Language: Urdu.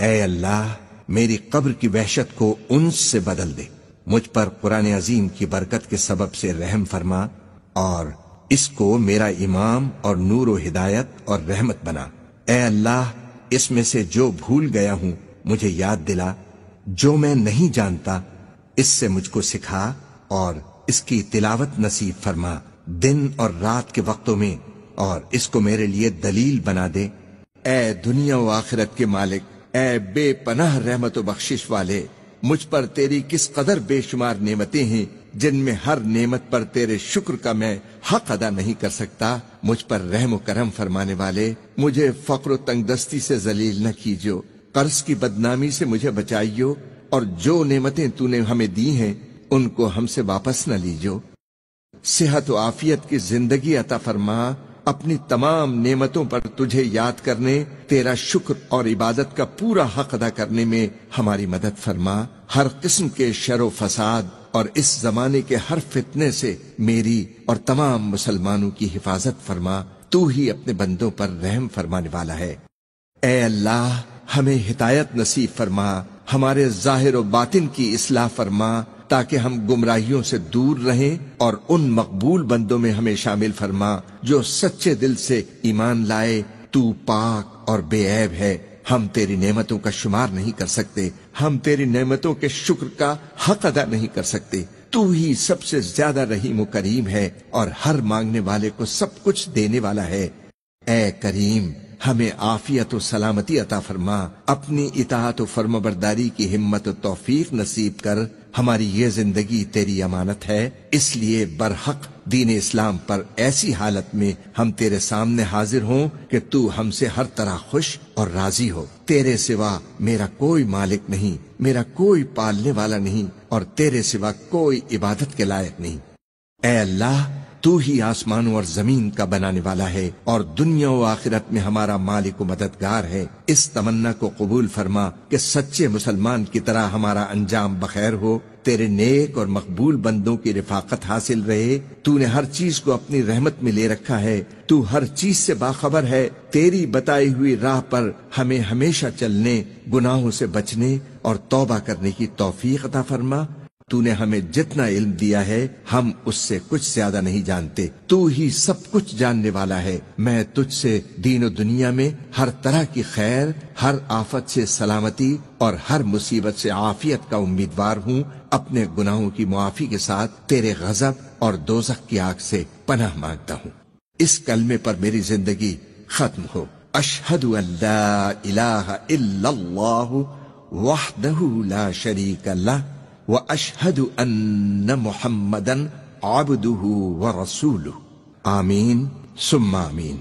اے اللہ میری قبر کی وحشت کو انس سے بدل دے، مجھ پر قرآن عظیم کی برکت کے سبب سے رحم فرما اور اس کو میرا امام اور نور و ہدایت اور رحمت بنا۔ اے اللہ اس میں سے جو بھول گیا ہوں مجھے یاد دلا، جو میں نہیں جانتا اس سے مجھ کو سکھا اور اس کی تلاوت نصیب فرما دن اور رات کے وقتوں میں، اور اس کو میرے لیے دلیل بنا دے۔ اے دنیا و آخرت کے مالک، اے بے پناہ رحمت و بخشش والے، مجھ پر تیری کس قدر بے شمار نعمتیں ہیں جن میں ہر نعمت پر تیرے شکر کا میں حق ادا نہیں کر سکتا۔ مجھ پر رحم و کرم فرمانے والے، مجھے فقر و تنگ دستی سے ذلیل نہ کیجو، قرض کی بدنامی سے مجھے بچائیو، اور جو نعمتیں تو نے ہمیں دی ہیں ان کو ہم سے واپس نہ لیجو۔ صحت و عافیت کی زندگی عطا فرما، اپنی تمام نعمتوں پر تجھے یاد کرنے، تیرا شکر اور عبادت کا پورا حق ادا کرنے میں ہماری مدد فرما۔ ہر قسم کے شر و فساد اور اس زمانے کے ہر فتنے سے میری اور تمام مسلمانوں کی حفاظت فرما، تو ہی اپنے بندوں پر رحم فرمانے والا ہے۔ اے اللہ ہمیں ہدایت نصیب فرما، ہمارے ظاہر و باطن کی اصلاح فرما تاکہ ہم گمراہیوں سے دور رہیں، اور ان مقبول بندوں میں ہمیں شامل فرما جو سچے دل سے ایمان لائے۔ تو پاک اور بے عیب ہے، ہم تیری نعمتوں کا شمار نہیں کر سکتے، ہم تیری نعمتوں کے شکر کا حق ادا نہیں کر سکتے۔ تو ہی سب سے زیادہ رحیم و کریم ہے اور ہر مانگنے والے کو سب کچھ دینے والا ہے۔ اے کریم ہمیں عافیت و سلامتی عطا فرما، اپنی اطاعت و فرمانبرداری کی ہمت و توفیق نصیب کر۔ ہماری یہ زندگی تیری امانت ہے، اس لیے برحق دین اسلام پر ایسی حالت میں ہم تیرے سامنے حاضر ہوں کہ تو ہم سے ہر طرح خوش اور راضی ہو۔ تیرے سوا میرا کوئی مالک نہیں، میرا کوئی پالنے والا نہیں، اور تیرے سوا کوئی عبادت کے لائق نہیں۔ اے اللہ تو ہی آسمانوں اور زمین کا بنانے والا ہے اور دنیا و آخرت میں ہمارا مالک و مددگار ہے۔ اس تمنا کو قبول فرما کہ سچے مسلمان کی طرح ہمارا انجام بخیر ہو، تیرے نیک اور مقبول بندوں کی رفاقت حاصل رہے۔ تو نے ہر چیز کو اپنی رحمت میں لے رکھا ہے، تو ہر چیز سے باخبر ہے۔ تیری بتائی ہوئی راہ پر ہمیں ہمیشہ چلنے، گناہوں سے بچنے اور توبہ کرنے کی توفیق عطا فرما۔ تو نے ہمیں جتنا علم دیا ہے ہم اس سے کچھ زیادہ نہیں جانتے، تو ہی سب کچھ جاننے والا ہے۔ میں تجھ سے دین و دنیا میں ہر طرح کی خیر، ہر آفت سے سلامتی اور ہر مصیبت سے عافیت کا امیدوار ہوں۔ اپنے گناہوں کی معافی کے ساتھ تیرے غضب اور دوزخ کی آگ سے پناہ مانگتا ہوں۔ اس کلمے پر میری زندگی ختم ہو۔ اشہد ان لا الہ الا اللہ وحدہ لا شریک لہ وَأَشْهَدُ أَنَّ مُحَمَّدًا عَبْدُهُ وَرَسُولُهُ۔ آمین ثم آمین۔